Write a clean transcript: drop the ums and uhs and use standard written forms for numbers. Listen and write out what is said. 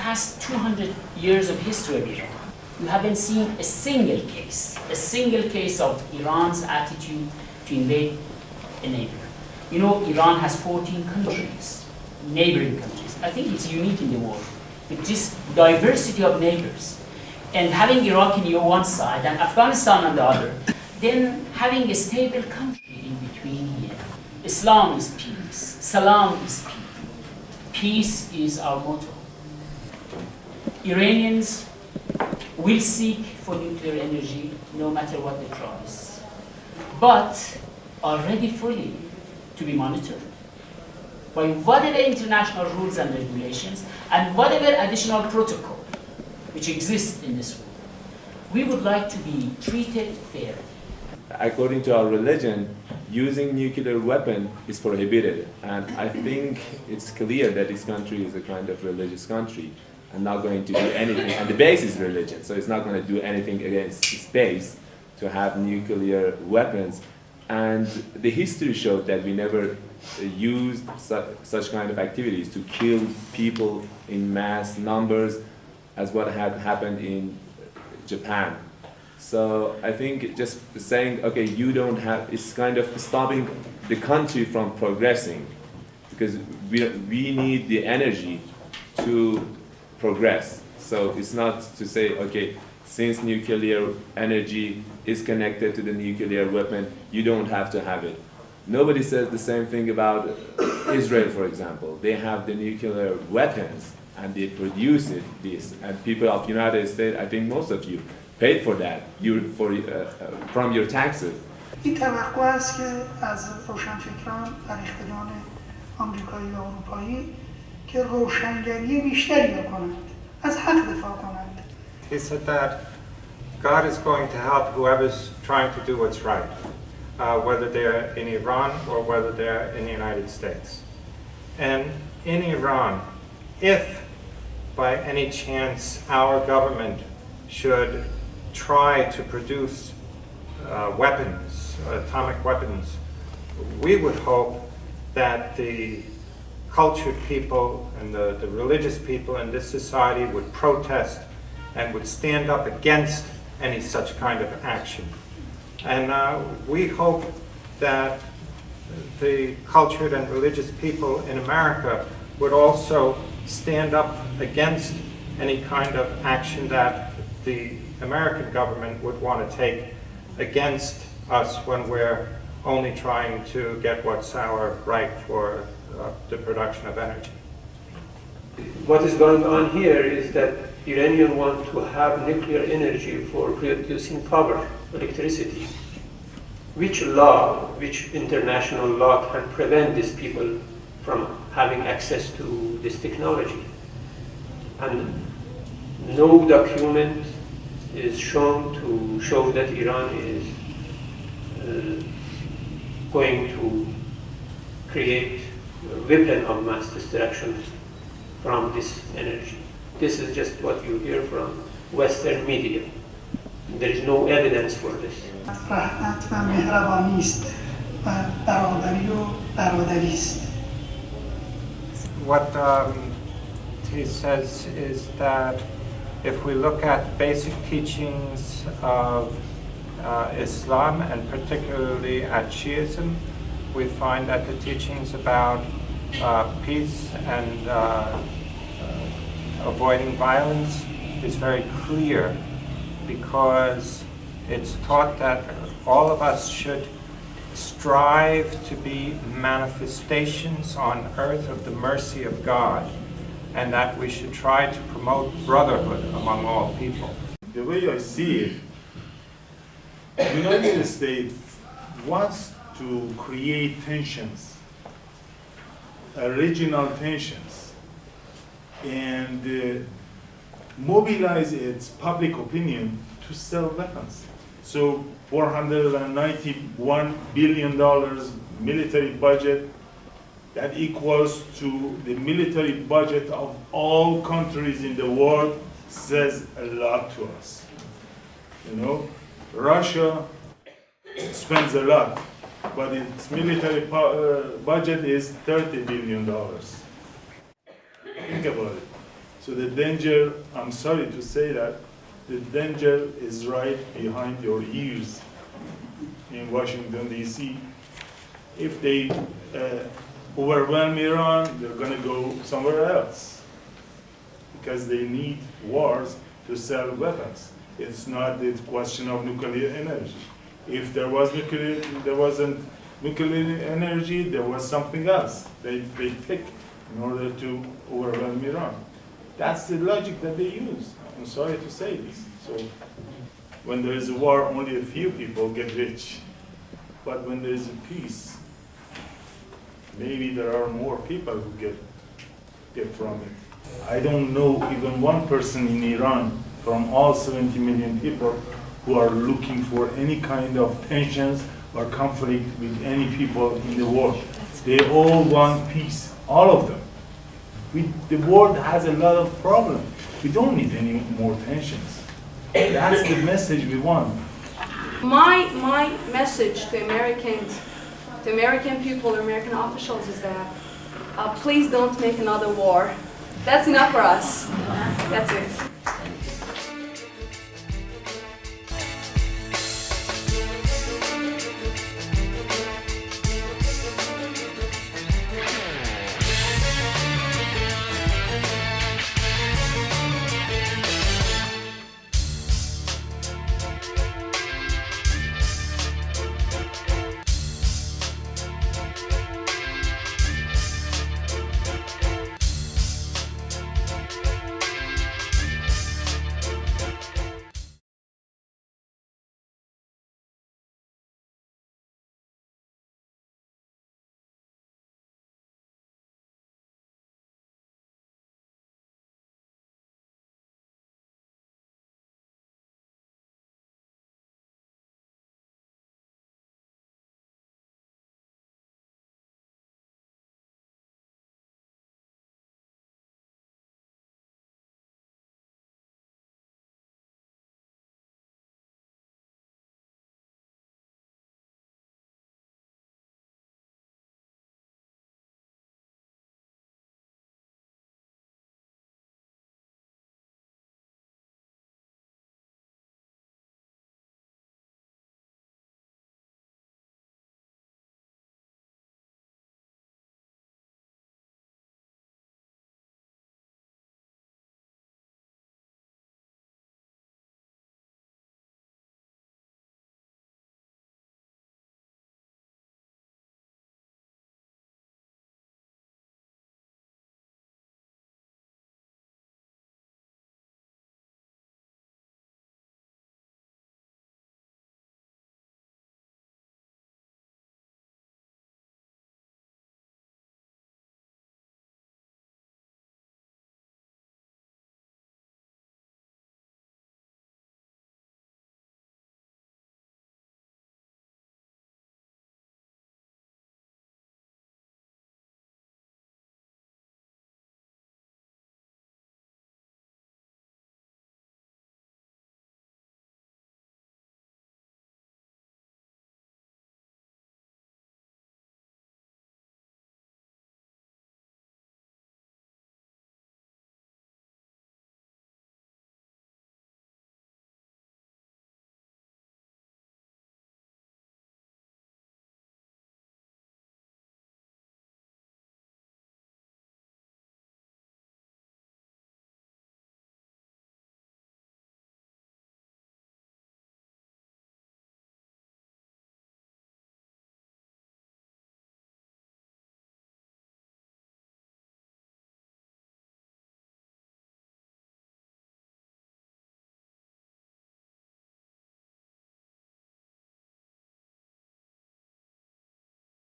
past 200 years of history of Iran, you haven't seen a single case of Iran's attitude to invade a neighbor. You know, Iran has 14 countries, neighboring countries. I think it's unique in the world, with this diversity of neighbors. And having Iraq on one side and Afghanistan on the other, then having a stable country in between here. Islam is peace, Salam is peace. Peace is our motto. Iranians will seek for nuclear energy no matter what the price, but are ready fully to be monitored by whatever international rules and regulations and whatever additional protocol which exists in this world. We would like to be treated fairly. According to our religion, using nuclear weapon is prohibited, and I think it's clear that this country is a kind of religious country and not going to do anything, and the base is religion, so it's not going to do anything against its base to have nuclear weapons. And the history showed that we never used such kind of activities to kill people in mass numbers as what had happened in Japan. So I think just saying, okay, you don't have, it's kind of stopping the country from progressing, because we need the energy to progress. So it's not to say, okay, since nuclear energy is connected to the nuclear weapon, you don't have to have it. Nobody says the same thing about Israel, for example. They have the nuclear weapons and they produce this. And people of the United States, I think most of you, paid for that from your taxes. این توقع است که از روشنفکران و ریختگان آمریکایی و اروپایی که روشنگری بیشتری بکنند، از حق دفاع کنند. He said that God is going to help whoever's trying to do what's right, whether they're in Iran or whether they're in the United States. And in Iran, if by any chance our government should try to produce weapons, atomic weapons, we would hope that the cultured people and the religious people in this society would protest and would stand up against any such kind of action. And we hope that the cultured and religious people in America would also stand up against any kind of action that the American government would want to take against us when we're only trying to get what's our right for the production of energy. What is going on here is that Iranians want to have nuclear energy for producing power, electricity. Which law, which international law can prevent these people from having access to this technology? And no document is shown to show that Iran is going to create a weapon of mass destruction from this energy. This is just what you hear from Western media. There is no evidence for this. رحمت و مهربانی است و برابری و برادری است. What he says is that if we look at basic teachings of Islam, and particularly at Shiism, we find that the teachings about peace and avoiding violence is very clear, because it's taught that all of us should strive to be manifestations on earth of the mercy of God, and that we should try to promote brotherhood among all people. The way I see it, the United States wants to create tensions, regional tensions, and mobilize its public opinion to sell weapons. So $491 billion military budget, that equals to the military budget of all countries in the world, says a lot to us. You know, Russia spends a lot, but its military budget is $30 billion. Think about it. So the danger, I'm sorry to say that, the danger is right behind your ears in Washington, D.C. If they overwhelm Iran, they're going to go somewhere else because they need wars to sell weapons. It's not the question of nuclear energy. If there wasn't nuclear energy, there was something else they pick in order to overwhelm Iran. That's the logic that they use. I'm sorry to say this. So when there is a war, only a few people get rich. But when there is a peace, maybe there are more people who get from it. I don't know even one person in Iran from all 70 million people who are looking for any kind of tensions or conflict with any people in the world. They all want peace, all of them. The world has a lot of problems. We don't need any more tensions. That's the message we want. My message to Americans, to American people, American officials is that please don't make another war. That's enough for us. That's it.